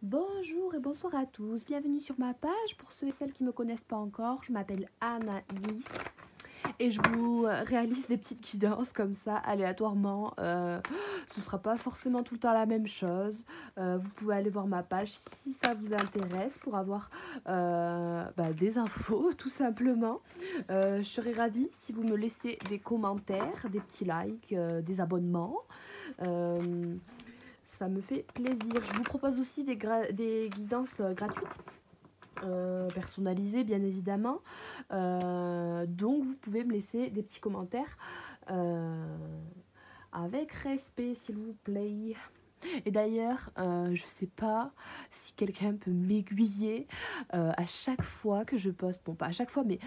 Bonjour et bonsoir à tous, bienvenue sur ma page. Pour ceux et celles qui ne me connaissent pas encore, je m'appelle Anaïs et je vous réalise des petites guidances comme ça aléatoirement. Ce ne sera pas forcément tout le temps la même chose. Vous pouvez aller voir ma page si ça vous intéresse pour avoir des infos tout simplement. Je serai ravie si vous me laissez des commentaires, des petits likes, des abonnements. Euh, Ça me fait plaisir. Je vous propose aussi des guidances gratuites, personnalisées bien évidemment. Donc vous pouvez me laisser des petits commentaires avec respect s'il vous plaît. Et d'ailleurs, je sais pas si quelqu'un peut m'aiguiller à chaque fois que je poste. Bon, pas à chaque fois, mais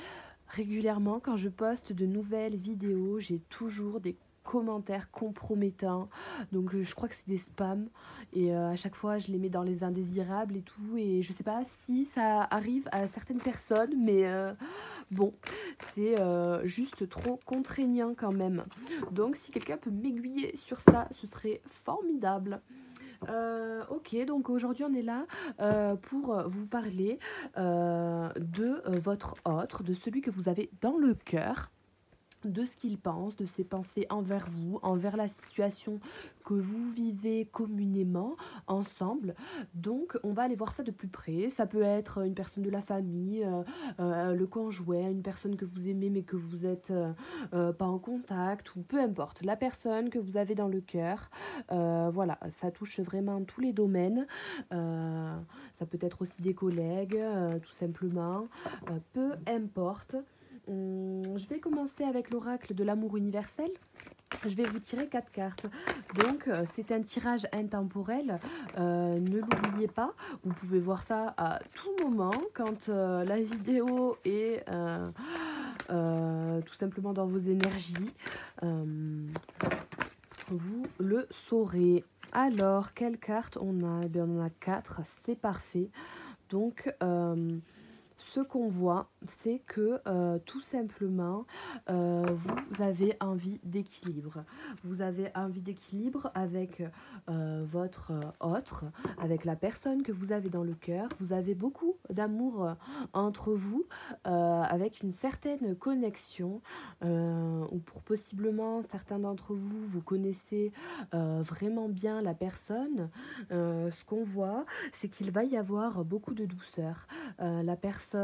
régulièrement, quand je poste de nouvelles vidéos, j'ai toujours des commentaires compromettants. Donc je crois que c'est des spams. Et à chaque fois, je les mets dans les indésirables et tout. Et je sais pas si ça arrive à certaines personnes, mais bon, c'est juste trop contraignant quand même. Donc si quelqu'un peut m'aiguiller sur ça, ce serait formidable. Ok, donc aujourd'hui on est là pour vous parler de votre autre, de celui que vous avez dans le cœur, de ce qu'il pense, de ses pensées envers vous, envers la situation que vous vivez communément ensemble. Donc on va aller voir ça de plus près. Ça peut être une personne de la famille, le conjoint, une personne que vous aimez mais que vous êtes pas en contact, ou peu importe, la personne que vous avez dans le cœur. Voilà, ça touche vraiment tous les domaines. Ça peut être aussi des collègues, tout simplement. Peu importe. Je vais commencer avec l'oracle de l'amour universel. Je vais vous tirer 4 cartes. Donc, c'est un tirage intemporel. Ne l'oubliez pas. Vous pouvez voir ça à tout moment quand la vidéo est tout simplement dans vos énergies. Vous le saurez. Alors, quelle carte on a? Eh bien, on en a 4. C'est parfait. Donc, ce qu'on voit, c'est que tout simplement, vous avez envie d'équilibre. Vous avez envie d'équilibre avec votre autre, avec la personne que vous avez dans le cœur. Vous avez beaucoup d'amour entre vous, avec une certaine connexion, ou pour possiblement certains d'entre vous, vous connaissez vraiment bien la personne. Ce qu'on voit, c'est qu'il va y avoir beaucoup de douceur. La personne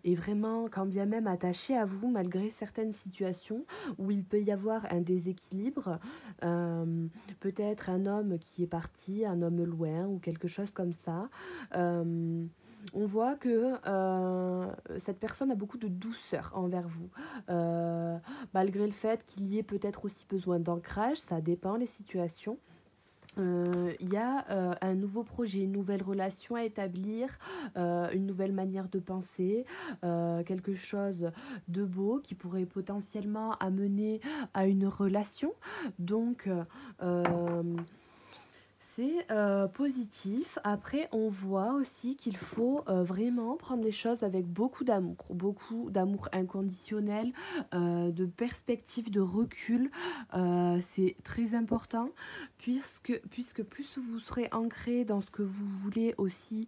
est vraiment, quand bien même, attachée à vous malgré certaines situations où il peut y avoir un déséquilibre. Peut-être un homme qui est parti, un homme loin ou quelque chose comme ça. On voit que cette personne a beaucoup de douceur envers vous, malgré le fait qu'il y ait peut-être aussi besoin d'ancrage, ça dépend les situations. Il y a un nouveau projet, une nouvelle relation à établir, une nouvelle manière de penser, quelque chose de beau qui pourrait potentiellement amener à une relation. Donc, c'est positif. Après, on voit aussi qu'il faut vraiment prendre les choses avec beaucoup d'amour inconditionnel, de perspective, de recul. C'est très important puisque plus vous serez ancré dans ce que vous voulez aussi,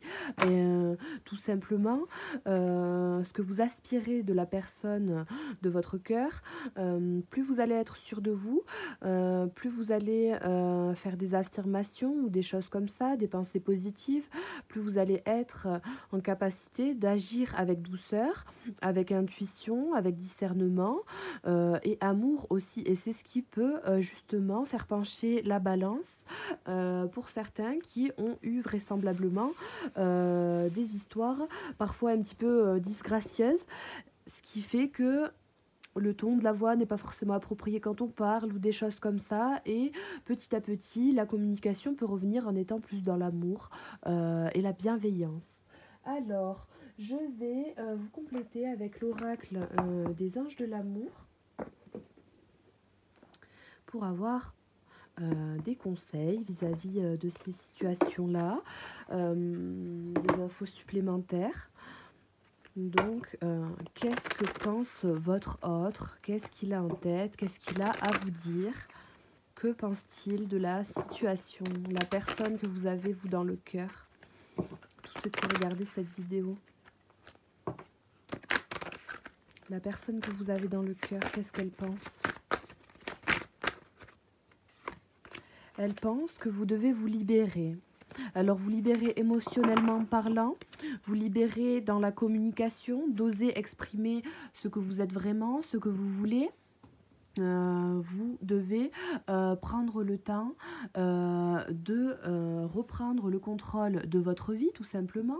tout simplement, ce que vous aspirez de la personne de votre cœur, plus vous allez être sûr de vous, plus vous allez faire des affirmations ou des choses comme ça, des pensées positives, plus vous allez être en capacité d'agir avec douceur, avec intuition, avec discernement, et amour aussi. Et c'est ce qui peut justement faire pencher la balance pour certains qui ont eu vraisemblablement des histoires parfois un petit peu disgracieuses, ce qui fait que le ton de la voix n'est pas forcément approprié quand on parle ou des choses comme ça, et petit à petit la communication peut revenir en étant plus dans l'amour et la bienveillance. Alors je vais vous compléter avec l'oracle des anges de l'amour pour avoir des conseils vis-à-vis de ces situations-là, des infos supplémentaires. Donc, qu'est-ce que pense votre autre? Qu'est-ce qu'il a en tête? Qu'est-ce qu'il a à vous dire? Que pense-t-il de la situation, la personne que vous avez, vous, dans le cœur? Tous ceux qui regardaient cette vidéo. La personne que vous avez dans le cœur, qu'est-ce qu'elle pense? Elle pense que vous devez vous libérer. Alors vous libérer émotionnellement parlant, vous libérer dans la communication, d'oser exprimer ce que vous êtes vraiment, ce que vous voulez. Vous devez prendre le temps de reprendre le contrôle de votre vie, tout simplement.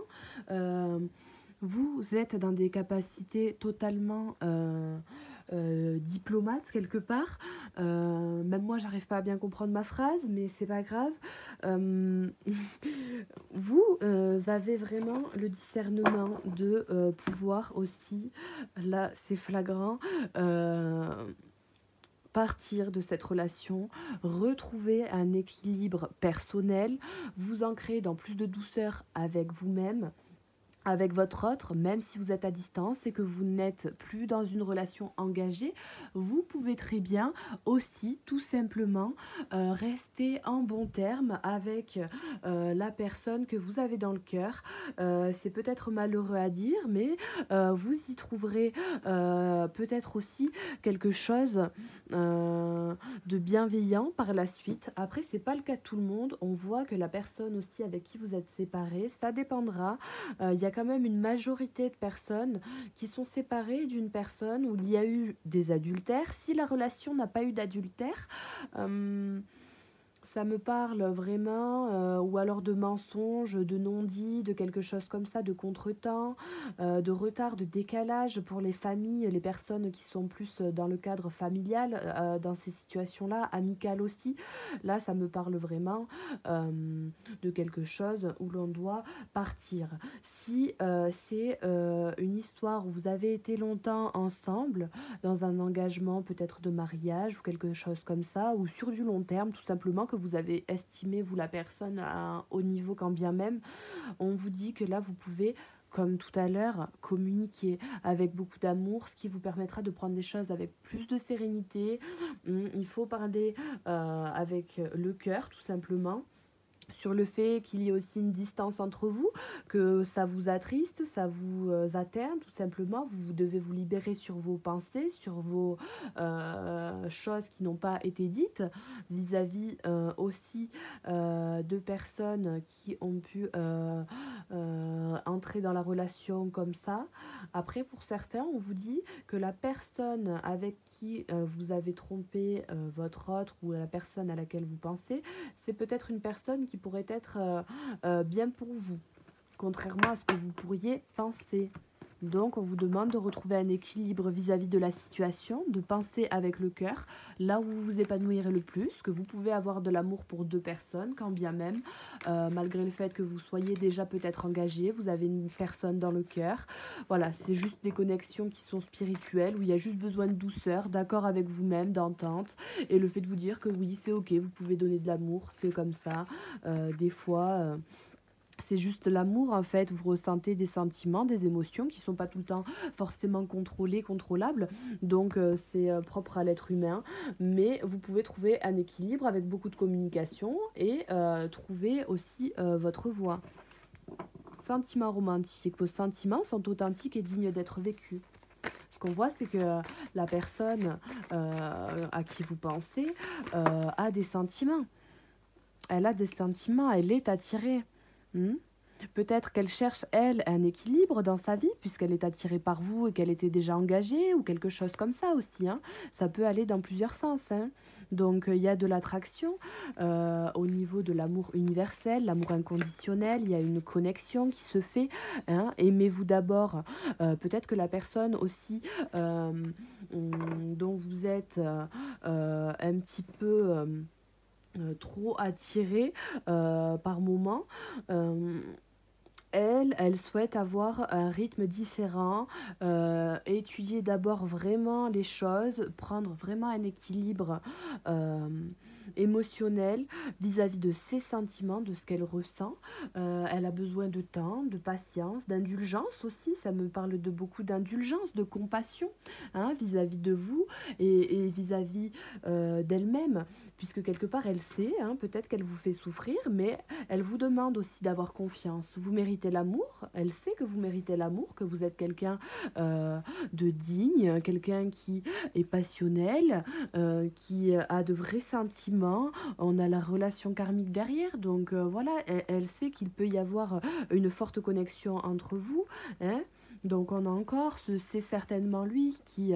Vous êtes dans des capacités totalement diplomates quelque part. Même moi, j'arrive pas à bien comprendre ma phrase, mais c'est pas grave. Vous avez vraiment le discernement de pouvoir aussi, là c'est flagrant, partir de cette relation, retrouver un équilibre personnel, vous ancrer dans plus de douceur avec vous-même, avec votre autre, même si vous êtes à distance et que vous n'êtes plus dans une relation engagée, vous pouvez très bien aussi tout simplement rester en bon terme avec la personne que vous avez dans le cœur. C'est peut-être malheureux à dire, mais vous y trouverez peut-être aussi quelque chose de bienveillant par la suite. Après, c'est pas le cas de tout le monde. On voit que la personne aussi avec qui vous êtes séparés, ça dépendra. Il y a quand même une majorité de personnes qui sont séparées d'une personne où il y a eu des adultères. Si la relation n'a pas eu d'adultère, ça me parle vraiment, ou alors de mensonges, de non-dits, de quelque chose comme ça, de contretemps, de retard, de décalage pour les familles, les personnes qui sont plus dans le cadre familial, dans ces situations-là, amicales aussi. Là, ça me parle vraiment de quelque chose où l'on doit partir. Si c'est une histoire où vous avez été longtemps ensemble, dans un engagement peut-être de mariage ou quelque chose comme ça, ou sur du long terme, tout simplement, que vous avez estimé, vous, la personne à un haut niveau quand bien même, on vous dit que là, vous pouvez, comme tout à l'heure, communiquer avec beaucoup d'amour, ce qui vous permettra de prendre des choses avec plus de sérénité. Il faut parler avec le cœur, tout simplement, sur le fait qu'il y ait aussi une distance entre vous, que ça vous attriste, ça vous atteint tout simplement. Vous devez vous libérer sur vos pensées, sur vos choses qui n'ont pas été dites, vis-à-vis aussi de personnes qui ont pu entrer dans la relation comme ça. Après, pour certains, on vous dit que la personne avec qui vous avez trompé votre autre, ou la personne à laquelle vous pensez, c'est peut-être une personne qui pourrait être bien pour vous, contrairement à ce que vous pourriez penser. Donc, on vous demande de retrouver un équilibre vis-à-vis de la situation, de penser avec le cœur, là où vous vous épanouirez le plus, que vous pouvez avoir de l'amour pour deux personnes, quand bien même, malgré le fait que vous soyez déjà peut-être engagé, vous avez une personne dans le cœur. Voilà, c'est juste des connexions qui sont spirituelles, où il y a juste besoin de douceur, d'accord avec vous-même, d'entente, et le fait de vous dire que oui, c'est ok, vous pouvez donner de l'amour, c'est comme ça. Des fois... c'est juste l'amour en fait, vous ressentez des sentiments, des émotions qui ne sont pas tout le temps forcément contrôlées, contrôlables, donc c'est propre à l'être humain, mais vous pouvez trouver un équilibre avec beaucoup de communication et trouver aussi votre voie. Sentiments romantiques, vos sentiments sont authentiques et dignes d'être vécus. Ce qu'on voit, c'est que la personne à qui vous pensez a des sentiments. Elle a des sentiments, elle est attirée. Peut-être qu'elle cherche, elle, un équilibre dans sa vie, puisqu'elle est attirée par vous et qu'elle était déjà engagée, ou quelque chose comme ça aussi. Ça peut aller dans plusieurs sens. Donc, il y a de l'attraction au niveau de l'amour universel, l'amour inconditionnel. Il y a une connexion qui se fait. Aimez-vous d'abord. Peut-être que la personne aussi dont vous êtes un petit peu... trop attirée par moment, elle souhaite avoir un rythme différent, étudier d'abord vraiment les choses, prendre vraiment un équilibre émotionnelle vis-à-vis de ses sentiments, de ce qu'elle ressent. Elle a besoin de temps, de patience, d'indulgence aussi. Ça me parle de beaucoup d'indulgence, de compassion, hein, vis-à-vis de vous et vis-à-vis d'elle-même, puisque quelque part elle sait, hein, peut-être qu'elle vous fait souffrir, mais elle vous demande aussi d'avoir confiance. Vous méritez l'amour, elle sait que vous méritez l'amour, que vous êtes quelqu'un euh, de digne, quelqu'un qui est passionnel, qui a de vrais sentiments. On a la relation karmique derrière, donc voilà, elle sait qu'il peut y avoir une forte connexion entre vous, hein. Donc on a encore, c'est certainement lui qui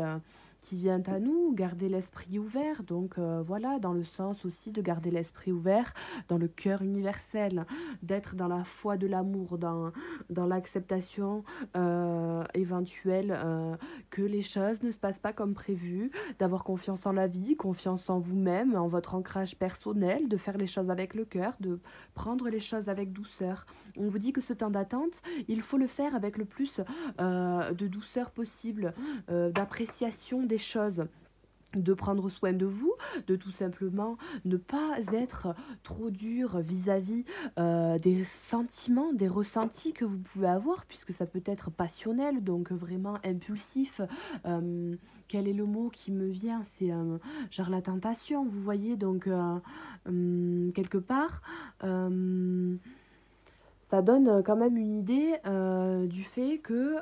vient à nous, garder l'esprit ouvert, donc voilà, dans le sens aussi de garder l'esprit ouvert, dans le cœur universel, d'être dans la foi de l'amour, dans l'acceptation éventuelle que les choses ne se passent pas comme prévu, d'avoir confiance en la vie, confiance en vous-même, en votre ancrage personnel, de faire les choses avec le cœur, de prendre les choses avec douceur. On vous dit que ce temps d'attente, il faut le faire avec le plus de douceur possible, d'appréciation des choses, de prendre soin de vous, de tout simplement ne pas être trop dur vis-à-vis des sentiments, des ressentis que vous pouvez avoir, puisque ça peut être passionnel, donc vraiment impulsif. Quel est le mot qui me vient? C'est genre la tentation, vous voyez, donc quelque part. Ça donne quand même une idée du fait que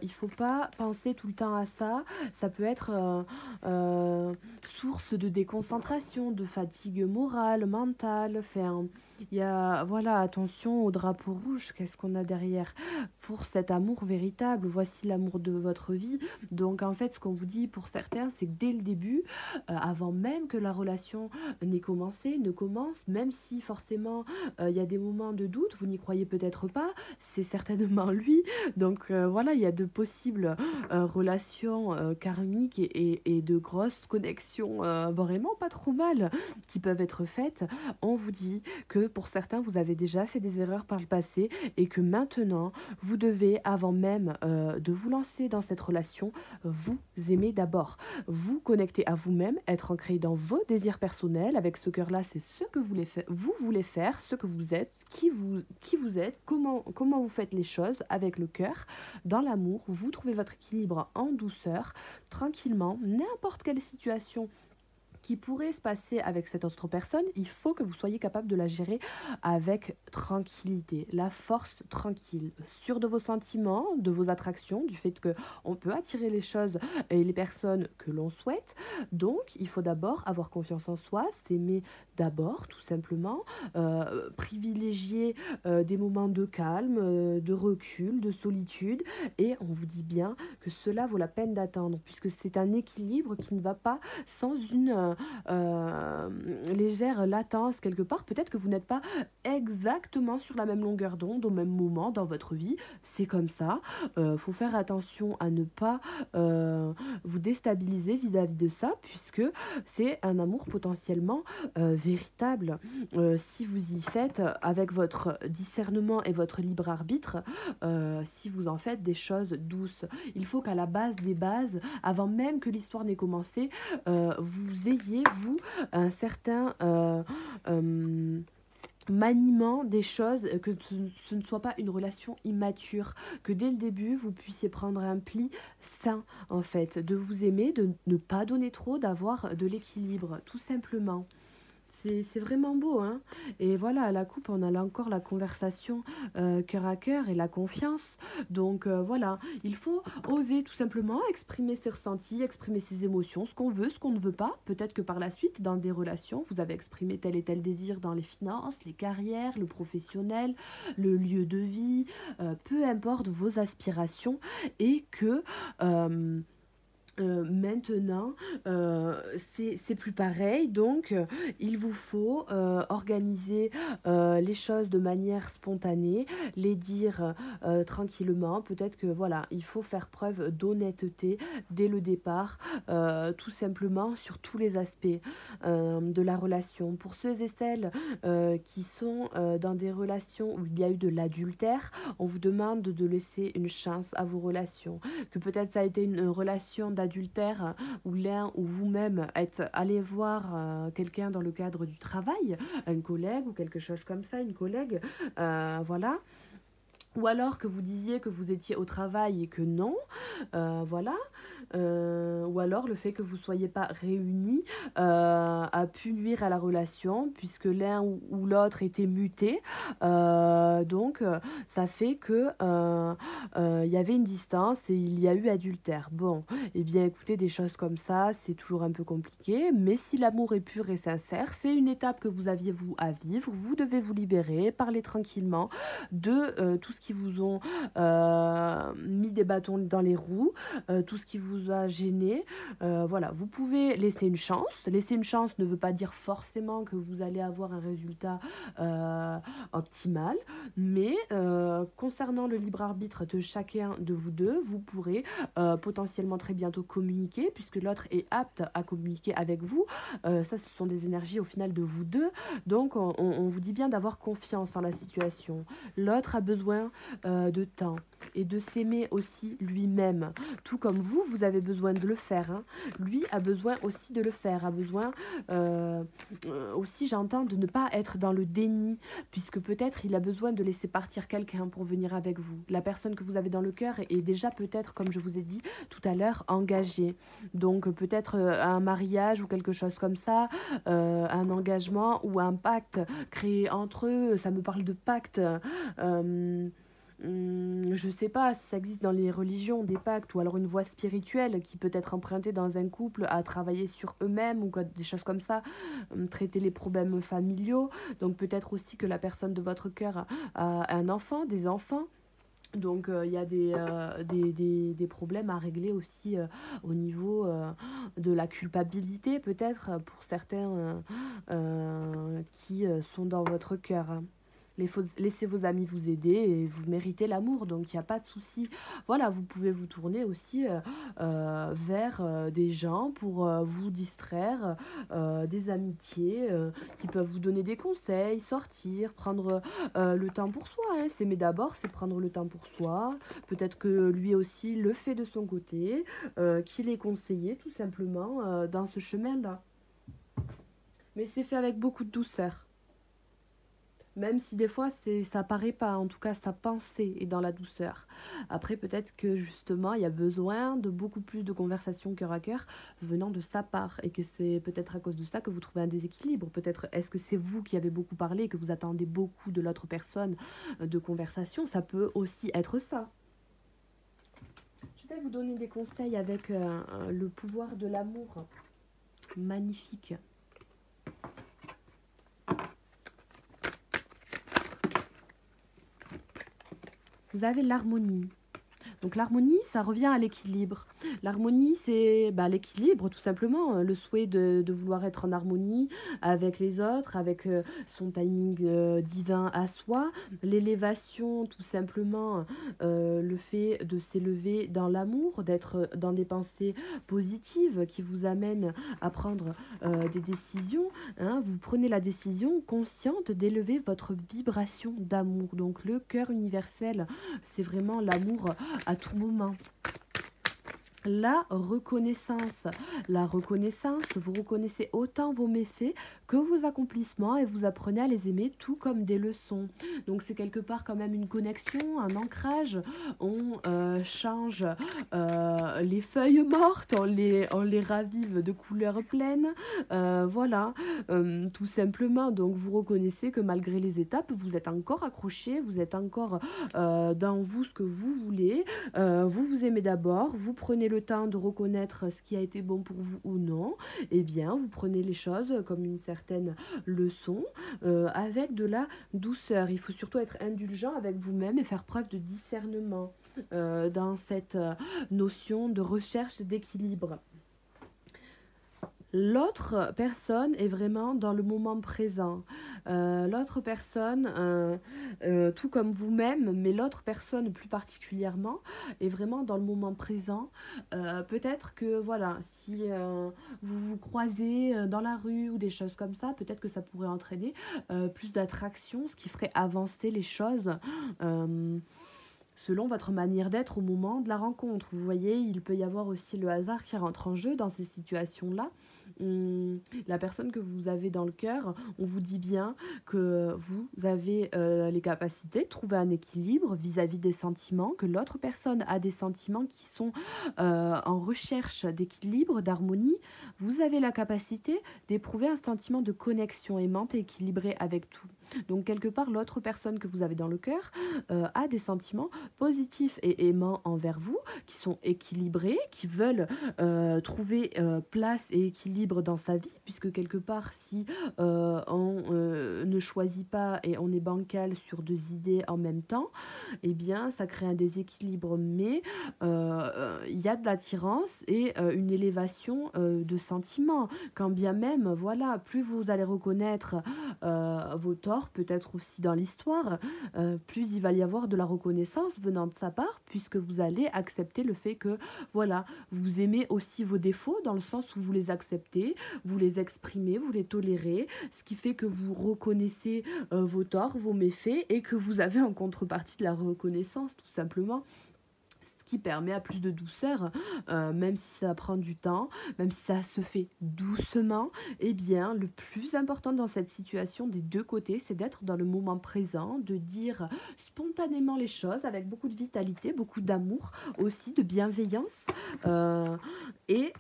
il faut pas penser tout le temps à ça. Ça peut être source de déconcentration, de fatigue morale, mentale. Enfin, il y a, voilà, attention au drapeau rouge. Qu'est-ce qu'on a derrière pour cet amour véritable? Voici l'amour de votre vie. Donc en fait, ce qu'on vous dit pour certains, c'est que dès le début, avant même que la relation n'ait commencé, ne commence, même si forcément il y a des moments de doute, vous n'y croyez peut-être pas, c'est certainement lui. Donc voilà, il y a de possibles relations karmiques et de grosses connexions vraiment pas trop mal qui peuvent être faites. On vous dit que pour certains, vous avez déjà fait des erreurs par le passé et que maintenant, vous devez, avant même de vous lancer dans cette relation, vous aimer d'abord. Vous connecter à vous-même, être ancré dans vos désirs personnels. Avec ce cœur-là, c'est ce que vous voulez faire, ce que vous êtes, qui vous êtes, comment vous faites les choses avec le cœur, dans l'amour. Vous trouvez votre équilibre en douceur, tranquillement, n'importe quelle situation qui pourrait se passer avec cette autre personne, il faut que vous soyez capable de la gérer avec tranquillité, la force tranquille, sûr de vos sentiments, de vos attractions, du fait que on peut attirer les choses et les personnes que l'on souhaite. Donc, il faut d'abord avoir confiance en soi, s'aimer d'abord, tout simplement, privilégier des moments de calme, de recul, de solitude, et on vous dit bien que cela vaut la peine d'attendre, puisque c'est un équilibre qui ne va pas sans une euh, légère latence quelque part. Peut-être que vous n'êtes pas exactement sur la même longueur d'onde au même moment dans votre vie. C'est comme ça. Faut faire attention à ne pas vous déstabiliser vis-à-vis de ça, puisque c'est un amour potentiellement véritable. Si vous y faites avec votre discernement et votre libre arbitre, si vous en faites des choses douces. Il faut qu'à la base des bases, avant même que l'histoire n'ait commencé, vous ayez, vous, un certain maniement des choses, que ce ne soit pas une relation immature, que dès le début, vous puissiez prendre un pli sain, en fait, de vous aimer, de ne pas donner trop, d'avoir de l'équilibre, tout simplement. C'est vraiment beau, hein. Et voilà, à la coupe, on a là encore la conversation cœur à cœur et la confiance. Donc voilà, il faut oser tout simplement exprimer ses ressentis, exprimer ses émotions, ce qu'on veut, ce qu'on ne veut pas. Peut-être que par la suite, dans des relations, vous avez exprimé tel et tel désir dans les finances, les carrières, le professionnel, le lieu de vie, peu importe vos aspirations, et que maintenant, c'est plus pareil, donc il vous faut organiser les choses de manière spontanée, les dire tranquillement. Peut-être que voilà, il faut faire preuve d'honnêteté dès le départ, tout simplement sur tous les aspects de la relation. Pour ceux et celles qui sont dans des relations où il y a eu de l'adultère, on vous demande de laisser une chance à vos relations, que peut-être ça a été une relation d'adultère adultère où l'un ou vous-même êtes allé voir quelqu'un dans le cadre du travail, un collègue ou quelque chose comme ça, une collègue, voilà. Ou alors que vous disiez que vous étiez au travail et que non, voilà. Ou alors le fait que vous ne soyez pas réunis a pu nuire à la relation puisque l'un ou l'autre était muté. Donc ça fait que il y avait une distance et il y a eu adultère. Bon, eh bien écoutez, des choses comme ça, c'est toujours un peu compliqué, mais si l'amour est pur et sincère, c'est une étape que vous aviez vous à vivre. Vous devez vous libérer, parler tranquillement de tout ce qui vous ont mis des bâtons dans les roues, tout ce qui vous a gêné. Voilà, vous pouvez laisser une chance. Laisser une chance ne veut pas dire forcément que vous allez avoir un résultat optimal, mais concernant le libre arbitre de chacun de vous deux, vous pourrez potentiellement très bientôt communiquer, puisque l'autre est apte à communiquer avec vous. Ça, ce sont des énergies au final de vous deux. Donc, on vous dit bien d'avoir confiance en la situation. L'autre a besoin de temps et de s'aimer aussi lui-même. Tout comme vous avez besoin de le faire. Hein. Lui a besoin aussi de le faire, a besoin aussi, j'entends, de ne pas être dans le déni, puisque peut-être il a besoin de laisser partir quelqu'un pour venir avec vous. La personne que vous avez dans le cœur est déjà peut-être, comme je vous ai dit tout à l'heure, engagée. Donc peut-être un mariage ou quelque chose comme ça, un engagement ou un pacte créé entre eux. Ça me parle de pacte. Je sais pas si ça existe dans les religions, des pactes, ou alors une voie spirituelle qui peut être empruntée dans un couple à travailler sur eux-mêmes ou des choses comme ça, traiter les problèmes familiaux. Donc peut-être aussi que la personne de votre cœur a un enfant, des enfants. Donc il y a des problèmes à régler aussi au niveau de la culpabilité peut-être pour certains qui sont dans votre cœur. Hein. Laissez vos amis vous aider et vous méritez l'amour, donc il n'y a pas de souci. Voilà, vous pouvez vous tourner aussi vers des gens pour vous distraire, des amitiés qui peuvent vous donner des conseils, sortir, prendre le temps pour soi. Hein. S'aimer d'abord, c'est prendre le temps pour soi. Peut-être que lui aussi le fait de son côté, qu'il est conseillé tout simplement dans ce chemin-là. Mais c'est fait avec beaucoup de douceur. Même si des fois ça paraît pas, en tout cas sa pensée est dans la douceur. Après peut-être que justement il y a besoin de beaucoup plus de conversations cœur à cœur venant de sa part et que c'est peut-être à cause de ça que vous trouvez un déséquilibre. Peut-être est-ce que c'est vous qui avez beaucoup parlé et que vous attendez beaucoup de l'autre personne de conversation. Ça peut aussi être ça. Je vais vous donner des conseils avec le pouvoir de l'amour. Magnifique. Vous avez l'harmonie. Donc l'harmonie, ça revient à l'équilibre. L'harmonie, c'est l'équilibre, tout simplement. Le souhait de vouloir être en harmonie avec les autres, avec son timing divin à soi. L'élévation, tout simplement, le fait de s'élever dans l'amour, d'être dans des pensées positives qui vous amènent à prendre des décisions. Hein. Vous prenez la décision consciente d'élever votre vibration d'amour. Donc le cœur universel, c'est vraiment l'amour à tout moment. La reconnaissance. La reconnaissance, vous reconnaissez autant vos méfaits que vos accomplissements et vous apprenez à les aimer tout comme des leçons. Donc c'est quelque part quand même une connexion, un ancrage. On change les feuilles mortes, on les ravive de couleurs pleines. Voilà, tout simplement. Donc vous reconnaissez que malgré les étapes, vous êtes encore accroché, vous êtes encore dans vous ce que vous voulez. Vous vous aimez d'abord, vous prenez le temps de reconnaître ce qui a été bon pour vous ou non, eh bien vous prenez les choses comme une certaine leçon avec de la douceur. Il faut surtout être indulgent avec vous-même et faire preuve de discernement dans cette notion de recherche d'équilibre. L'autre personne est vraiment dans le moment présent. L'autre personne, tout comme vous-même, mais l'autre personne plus particulièrement, est vraiment dans le moment présent. Peut-être que, voilà, si vous vous croisez dans la rue ou des choses comme ça, peut-être que ça pourrait entraîner plus d'attraction, ce qui ferait avancer les choses. selon votre manière d'être au moment de la rencontre. Vous voyez, il peut y avoir aussi le hasard qui rentre en jeu dans ces situations-là. La personne que vous avez dans le cœur, on vous dit bien que vous avez les capacités de trouver un équilibre vis-à-vis des sentiments, que l'autre personne a des sentiments qui sont en recherche d'équilibre, d'harmonie. Vous avez la capacité d'éprouver un sentiment de connexion aimante et équilibrée avec tout. Donc quelque part, l'autre personne que vous avez dans le cœur a des sentiments positifs et aimants envers vous, qui sont équilibrés, qui veulent trouver place et équilibre dans sa vie, puisque quelque part, si on ne choisit pas et on est bancal sur deux idées en même temps, eh bien, ça crée un déséquilibre. Mais il y a de l'attirance et une élévation de sentiments. Quand bien même, voilà, plus vous allez reconnaître vos torts, peut-être aussi dans l'histoire, plus il va y avoir de la reconnaissance venant de sa part, puisque vous allez accepter le fait que, voilà, vous aimez aussi vos défauts, dans le sens où vous les acceptez, vous les exprimez, vous les tolérez, ce qui fait que vous reconnaissez vos torts, vos méfaits, et que vous avez en contrepartie de la reconnaissance, tout simplement, qui permet à plus de douceur, même si ça prend du temps, même si ça se fait doucement. Eh bien, le plus important dans cette situation des deux côtés, c'est d'être dans le moment présent, de dire spontanément les choses avec beaucoup de vitalité, beaucoup d'amour, aussi de bienveillance, et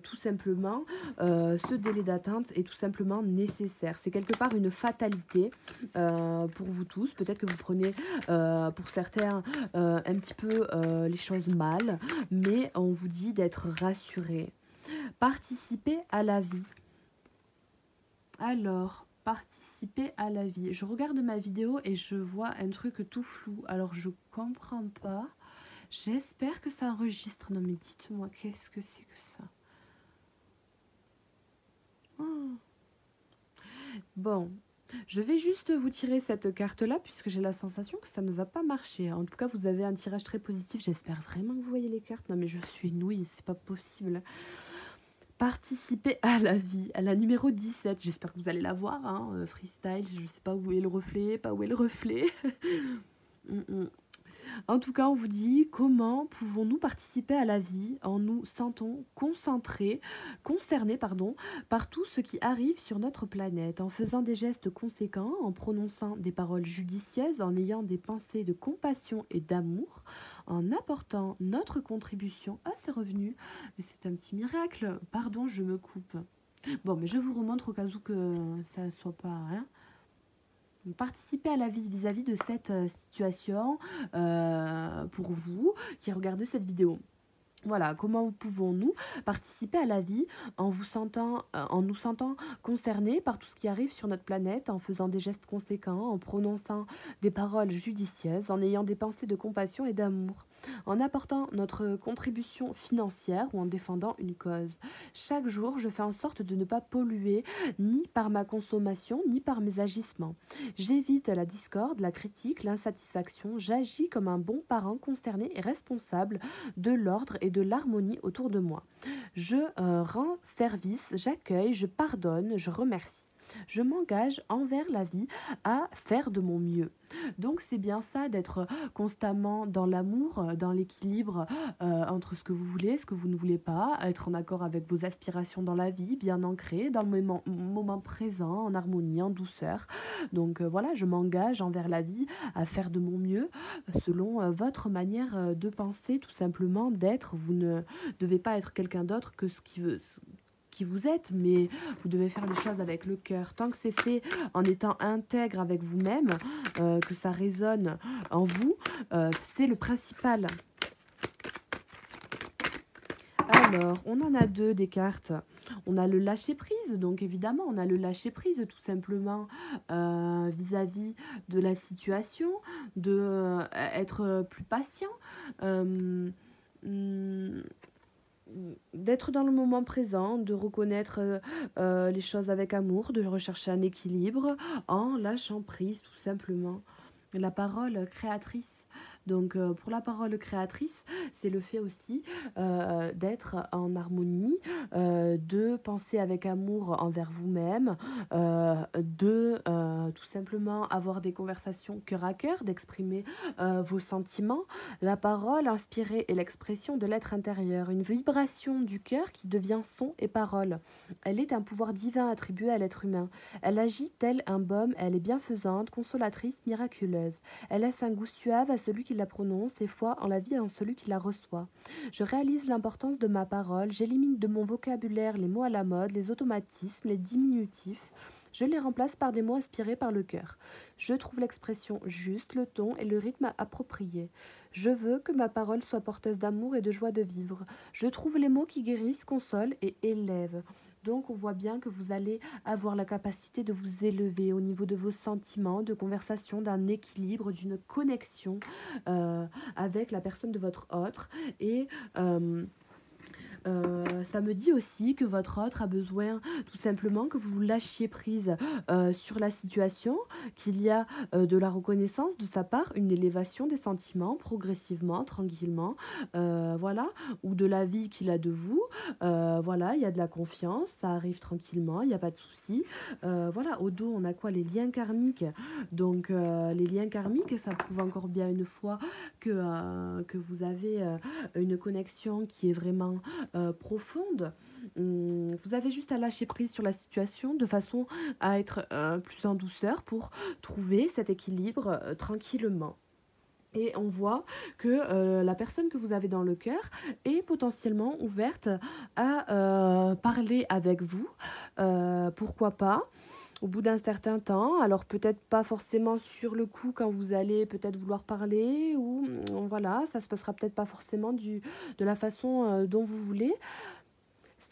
tout simplement, ce délai d'attente est tout simplement nécessaire. C'est quelque part une fatalité pour vous tous. Peut-être que vous prenez pour certains un petit peu les choses mal, mais on vous dit d'être rassuré. Participer à la vie. Alors, participer à la vie. Je regarde ma vidéo et je vois un truc tout flou. Alors, je comprends pas. J'espère que ça enregistre. Non, mais dites-moi, qu'est-ce que c'est que ça? Oh. Bon, je vais juste vous tirer cette carte-là, puisque j'ai la sensation que ça ne va pas marcher. En tout cas, vous avez un tirage très positif. J'espère vraiment que vous voyez les cartes. Non, mais je suis nouille, c'est pas possible. Participer à la vie, à la numéro 17. J'espère que vous allez la voir, hein, freestyle. Je sais pas où est le reflet, pas où est le reflet. En tout cas, on vous dit comment pouvons-nous participer à la vie en nous sentant concernés par tout ce qui arrive sur notre planète, en faisant des gestes conséquents, en prononçant des paroles judicieuses, en ayant des pensées de compassion et d'amour, en apportant notre contribution à ce revenu. Mais c'est un petit miracle. Pardon, je me coupe. Bon, mais je vous remontre au cas où que ça ne soit pas... Hein. Participer à la vie vis-à-vis de cette situation pour vous qui regardez cette vidéo. Voilà, comment pouvons-nous participer à la vie en nous sentant concernés par tout ce qui arrive sur notre planète, en faisant des gestes conséquents, en prononçant des paroles judicieuses, en ayant des pensées de compassion et d'amour, en apportant notre contribution financière ou en défendant une cause. Chaque jour, je fais en sorte de ne pas polluer ni par ma consommation, ni par mes agissements. J'évite la discorde, la critique, l'insatisfaction. J'agis comme un bon parent concerné et responsable de l'ordre et de l'harmonie autour de moi. Je rends service, j'accueille, je pardonne, je remercie. Je m'engage envers la vie à faire de mon mieux. Donc c'est bien ça, d'être constamment dans l'amour, dans l'équilibre entre ce que vous voulez, ce que vous ne voulez pas, être en accord avec vos aspirations dans la vie, bien ancré dans le moment présent, en harmonie, en douceur. Donc voilà, je m'engage envers la vie à faire de mon mieux selon votre manière de penser, tout simplement, d'être. Vous ne devez pas être quelqu'un d'autre que ce qui vous êtes, mais vous devez faire les choses avec le cœur. Tant que c'est fait en étant intègre avec vous-même, que ça résonne en vous, c'est le principal. Alors, on en a deux des cartes. On a le lâcher-prise, donc évidemment, on a le lâcher-prise tout simplement vis-à-vis de la situation, de être plus patient, d'être dans le moment présent, de reconnaître les choses avec amour, de rechercher un équilibre en lâchant prise tout simplement. La parole créatrice Donc pour la parole créatrice, c'est le fait aussi d'être en harmonie, de penser avec amour envers vous-même, de tout simplement avoir des conversations cœur à cœur, d'exprimer vos sentiments. La parole inspirée est l'expression de l'être intérieur, une vibration du cœur qui devient son et parole. Elle est un pouvoir divin attribué à l'être humain. Elle agit tel un baume, elle est bienfaisante, consolatrice, miraculeuse. Elle laisse un goût suave à celui qui la prononce et foi en la vie en celui qui la reçoit. Je réalise l'importance de ma parole, j'élimine de mon vocabulaire les mots à la mode, les automatismes, les diminutifs. Je les remplace par des mots inspirés par le cœur. Je trouve l'expression juste, le ton et le rythme appropriés. Je veux que ma parole soit porteuse d'amour et de joie de vivre. Je trouve les mots qui guérissent, consolent et élèvent. Donc on voit bien que vous allez avoir la capacité de vous élever au niveau de vos sentiments, de conversation, d'un équilibre, d'une connexion avec la personne de votre autre. Et ça me dit aussi que votre autre a besoin tout simplement que vous lâchiez prise sur la situation, qu'il y a de la reconnaissance de sa part, une élévation des sentiments progressivement, tranquillement, voilà, ou de la vie qu'il a de vous. Voilà, il y a de la confiance, ça arrive tranquillement, il n'y a pas de souci. Voilà, au dos, on a quoi? Les liens karmiques. Donc, les liens karmiques, ça prouve encore bien une fois que vous avez une connexion qui est vraiment profonde. Vous avez juste à lâcher prise sur la situation de façon à être plus en douceur pour trouver cet équilibre tranquillement. Et on voit que la personne que vous avez dans le cœur est potentiellement ouverte à parler avec vous. Pourquoi pas au bout d'un certain temps, alors peut-être pas forcément sur le coup quand vous allez peut-être vouloir parler, ou voilà, ça se passera peut-être pas forcément de la façon dont vous voulez.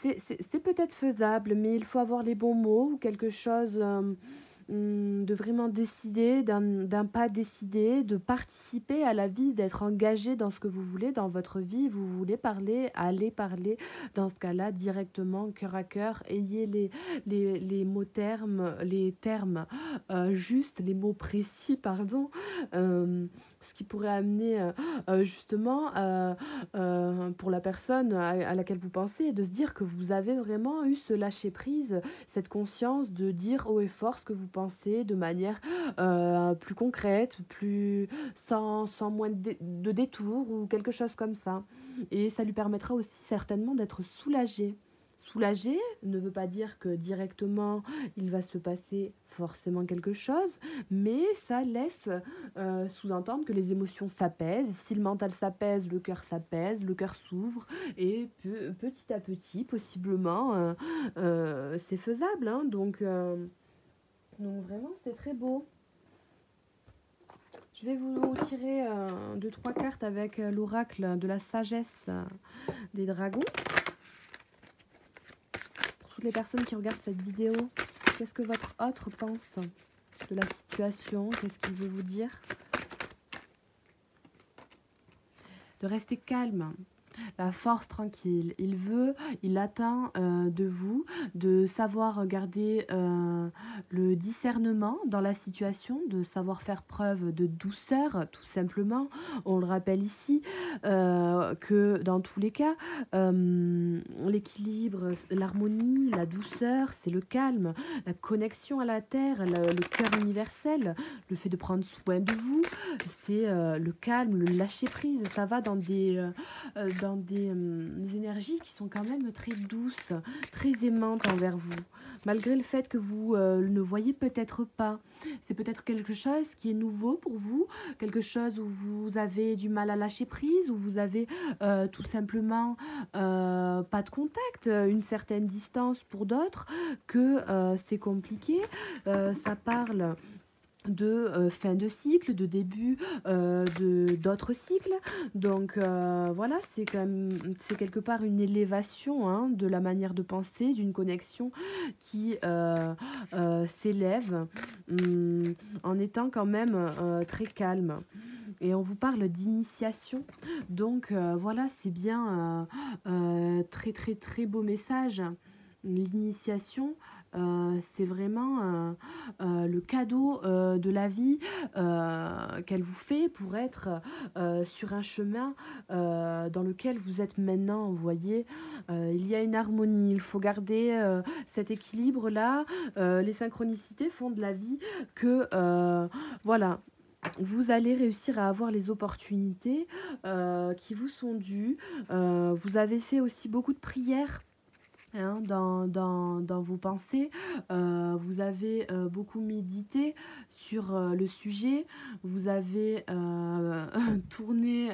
C'est peut-être faisable, mais il faut avoir les bons mots ou quelque chose de vraiment décider, d'un pas décidé, de participer à la vie, d'être engagé dans ce que vous voulez, dans votre vie. Vous voulez parler, allez parler dans ce cas-là directement, cœur à cœur. Ayez les mots termes, les termes justes, les mots précis, pardon. Ce qui pourrait amener justement pour la personne à laquelle vous pensez, de se dire que vous avez vraiment eu ce lâcher-prise, cette conscience de dire haut et fort ce que vous pensez de manière plus concrète, plus sans moins de détours ou quelque chose comme ça. Et ça lui permettra aussi certainement d'être soulagé. Soulagé ne veut pas dire que directement il va se passer forcément quelque chose, mais ça laisse sous-entendre que les émotions s'apaisent. Si le mental s'apaise, le cœur s'ouvre et petit à petit, possiblement, c'est faisable. Hein, donc vraiment, c'est très beau. Je vais vous tirer 2-3 cartes avec l'oracle de la sagesse des dragons. Pour toutes les personnes qui regardent cette vidéo, qu'est-ce que votre autre pense de la situation? Qu'est-ce qu'il veut vous dire? De rester calme, la force tranquille. Il attend de vous de savoir garder le discernement dans la situation, de savoir faire preuve de douceur, tout simplement. On le rappelle ici que dans tous les cas, l'équilibre, l'harmonie, la douceur, c'est le calme, la connexion à la terre, le cœur universel, le fait de prendre soin de vous, c'est le calme, le lâcher prise. Ça va dans des énergies qui sont quand même très douces, très aimantes envers vous, malgré le fait que vous ne voyez peut-être pas. C'est peut-être quelque chose qui est nouveau pour vous, quelque chose où vous avez du mal à lâcher prise, où vous avez tout simplement pas de contact, une certaine distance pour d'autres, que c'est compliqué. Ça parle de fin de cycle, de début d'autres cycles. Donc voilà, c'est quelque part une élévation hein, de la manière de penser, d'une connexion qui s'élève en étant quand même très calme. Et on vous parle d'initiation. Donc voilà, c'est bien très très très beau message. L'initiation C'est vraiment le cadeau de la vie qu'elle vous fait pour être sur un chemin dans lequel vous êtes maintenant. Vous voyez, il y a une harmonie, il faut garder cet équilibre-là. Les synchronicités font de la vie que, voilà, vous allez réussir à avoir les opportunités qui vous sont dues. Vous avez fait aussi beaucoup de prières, hein, dans vos pensées. Vous avez beaucoup médité sur le sujet. Vous avez tourné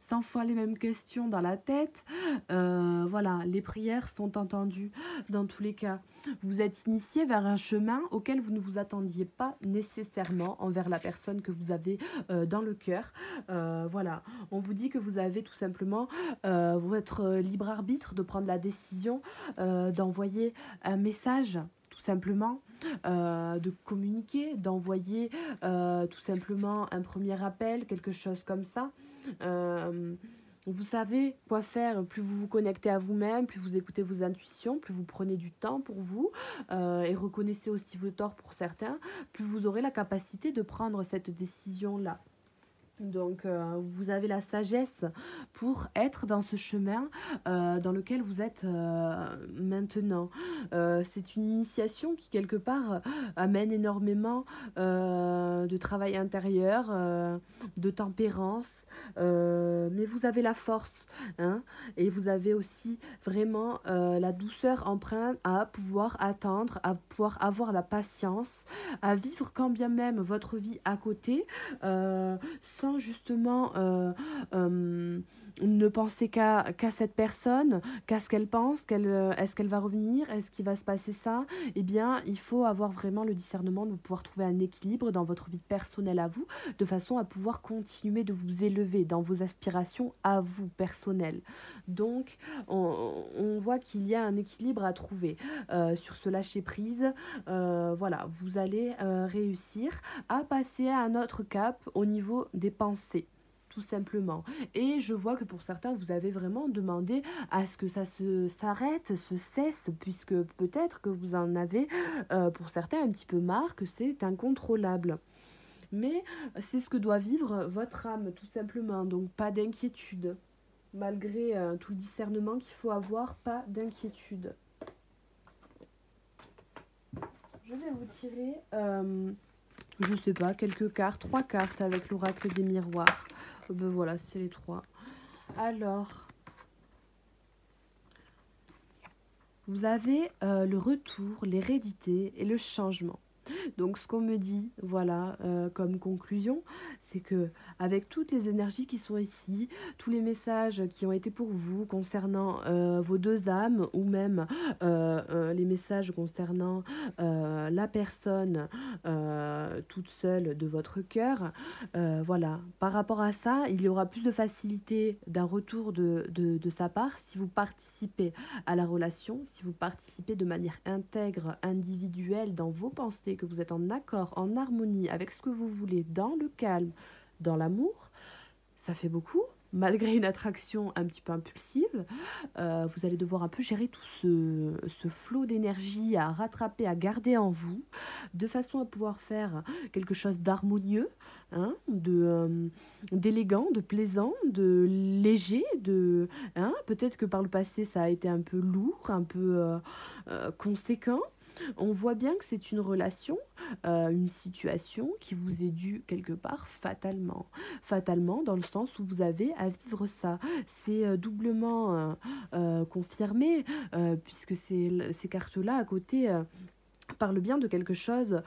100 fois les mêmes questions dans la tête. Voilà, les prières sont entendues dans tous les cas. Vous êtes initié vers un chemin auquel vous ne vous attendiez pas nécessairement envers la personne que vous avez dans le cœur. Voilà, on vous dit que vous avez tout simplement votre libre arbitre de prendre la décision d'envoyer un message, tout simplement, de communiquer, d'envoyer tout simplement un premier appel, quelque chose comme ça. Euh, vous savez quoi faire, plus vous vous connectez à vous-même, plus vous écoutez vos intuitions, plus vous prenez du temps pour vous et reconnaissez aussi vos torts pour certains, plus vous aurez la capacité de prendre cette décision-là. Donc, vous avez la sagesse pour être dans ce chemin dans lequel vous êtes maintenant. C'est une initiation qui, quelque part, amène énormément de travail intérieur, de tempérance. Mais vous avez la force, hein, et vous avez aussi vraiment la douceur empreinte à pouvoir attendre, à pouvoir avoir la patience, à vivre quand bien même votre vie à côté, sans justement ne penser qu'à cette personne, qu'à ce qu'elle pense, est-ce qu'elle va revenir, est-ce qu'il va se passer ça. Eh bien, il faut avoir vraiment le discernement de pouvoir trouver un équilibre dans votre vie personnelle à vous, de façon à pouvoir continuer de vous élever dans vos aspirations à vous personnelles. Donc, on voit qu'il y a un équilibre à trouver sur ce lâcher-prise. Voilà, vous allez réussir à passer à un autre cap au niveau des pensées, tout simplement. Et je vois que pour certains, vous avez vraiment demandé à ce que ça s'arrête, se cesse, puisque peut-être que vous en avez, pour certains, un petit peu marre, que c'est incontrôlable. Mais c'est ce que doit vivre votre âme, tout simplement. Donc pas d'inquiétude. Malgré tout le discernement qu'il faut avoir, pas d'inquiétude. Je vais vous tirer, je sais pas, quelques cartes, 3 cartes avec l'oracle des miroirs. Ben voilà, c'est les 3. Alors, vous avez le retour, l'hérédité et le changement. Donc ce qu'on me dit, voilà, comme conclusion, c'est que avec toutes les énergies qui sont ici, tous les messages qui ont été pour vous concernant vos deux âmes, ou même les messages concernant la personne toute seule de votre cœur, voilà, par rapport à ça, il y aura plus de facilité d'un retour de sa part si vous participez à la relation, si vous participez de manière intègre, individuelle dans vos pensées, que vous êtes en accord, en harmonie avec ce que vous voulez, dans le calme, dans l'amour. Ça fait beaucoup, malgré une attraction un petit peu impulsive. Vous allez devoir un peu gérer tout ce flot d'énergie à rattraper, à garder en vous, de façon à pouvoir faire quelque chose d'harmonieux, hein, d'élégant, de plaisant, de léger, hein, peut-être que par le passé ça a été un peu lourd, un peu conséquent. On voit bien que c'est une relation, une situation qui vous est due quelque part fatalement. Fatalement dans le sens où vous avez à vivre ça. C'est doublement confirmé, puisque ces cartes-là à côté parle bien de quelque chose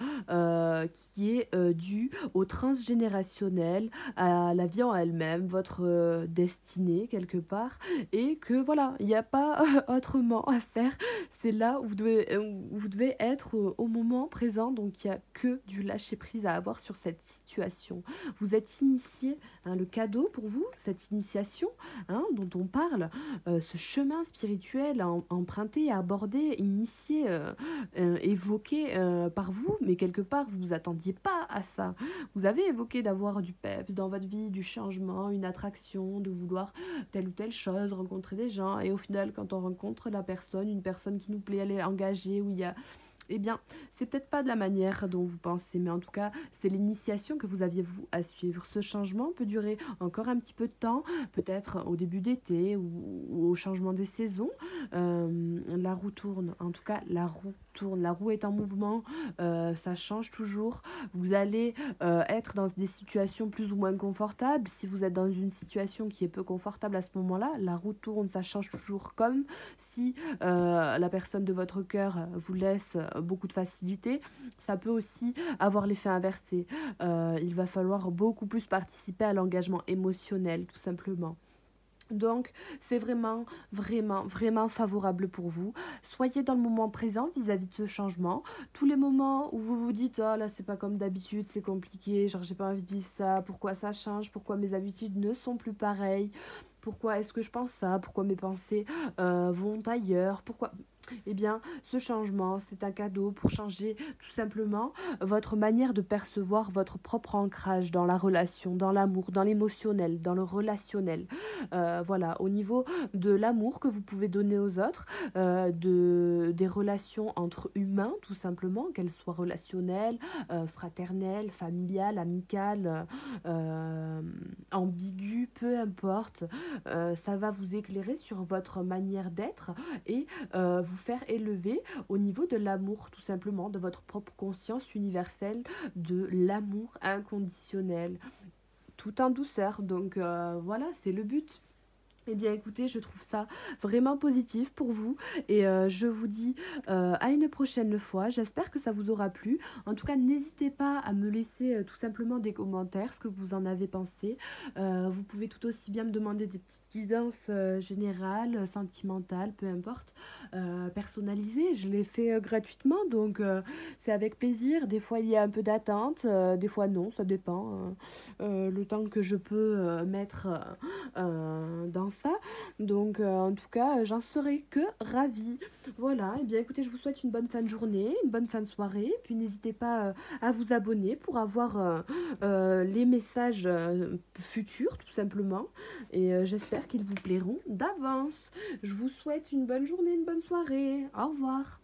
qui est dû au transgénérationnel, à la vie en elle-même, votre destinée quelque part, et que voilà, il n'y a pas autrement à faire. C'est là où vous devez être au moment présent, donc il n'y a que du lâcher-prise à avoir sur cette situation. Vous êtes initié, hein, le cadeau pour vous, cette initiation, hein, dont on parle, ce chemin spirituel à emprunter, à aborder, initié, évoqué par vous, mais quelque part vous vous attendiez pas à ça. Vous avez évoqué d'avoir du peps dans votre vie, du changement, une attraction, de vouloir telle ou telle chose, rencontrer des gens, et au final quand on rencontre la personne, une personne qui nous plaît, elle est engagée, où il y a eh bien, c'est peut-être pas de la manière dont vous pensez, mais en tout cas, c'est l'initiation que vous aviez vous à suivre. Ce changement peut durer encore un petit peu de temps, peut-être au début d'été ou au changement des saisons. La roue tourne, en tout cas, la roue tourne, la roue est en mouvement, ça change toujours. Vous allez être dans des situations plus ou moins confortables. Si vous êtes dans une situation qui est peu confortable à ce moment-là, la roue tourne, ça change toujours, comme si la personne de votre cœur vous laisse beaucoup de facilité, ça peut aussi avoir l'effet inversé. Il va falloir beaucoup plus participer à l'engagement émotionnel, tout simplement. Donc, c'est vraiment, vraiment, vraiment favorable pour vous. Soyez dans le moment présent vis-à-vis de ce changement. Tous les moments où vous vous dites, oh là, c'est pas comme d'habitude, c'est compliqué, genre j'ai pas envie de vivre ça, pourquoi ça change, pourquoi mes habitudes ne sont plus pareilles, pourquoi est-ce que je pense ça, pourquoi mes pensées vont ailleurs, pourquoi. Eh bien, ce changement, c'est un cadeau pour changer tout simplement votre manière de percevoir votre propre ancrage dans la relation, dans l'amour, dans l'émotionnel, dans le relationnel. Voilà, au niveau de l'amour que vous pouvez donner aux autres, des relations entre humains, tout simplement, qu'elles soient relationnelles, fraternelles, familiales, amicales, ambiguës, peu importe. Ça va vous éclairer sur votre manière d'être et vous faire élever au niveau de l'amour, tout simplement, de votre propre conscience universelle, de l'amour inconditionnel, tout en douceur. Donc voilà, c'est le but. Eh bien écoutez, je trouve ça vraiment positif pour vous et je vous dis à une prochaine fois. J'espère que ça vous aura plu. En tout cas, n'hésitez pas à me laisser tout simplement des commentaires, ce que vous en avez pensé. Vous pouvez tout aussi bien me demander des petites guidances générales, sentimentales, peu importe, personnalisées. Je les fais gratuitement, donc c'est avec plaisir. Des fois, il y a un peu d'attente, des fois non, ça dépend. Le temps que je peux mettre dans ça. Donc en tout cas, j'en serais que ravie. Voilà, et bien écoutez, je vous souhaite une bonne fin de journée, une bonne fin de soirée. Puis n'hésitez pas à vous abonner pour avoir les messages futurs, tout simplement. Et j'espère qu'ils vous plairont d'avance. Je vous souhaite une bonne journée, une bonne soirée. Au revoir.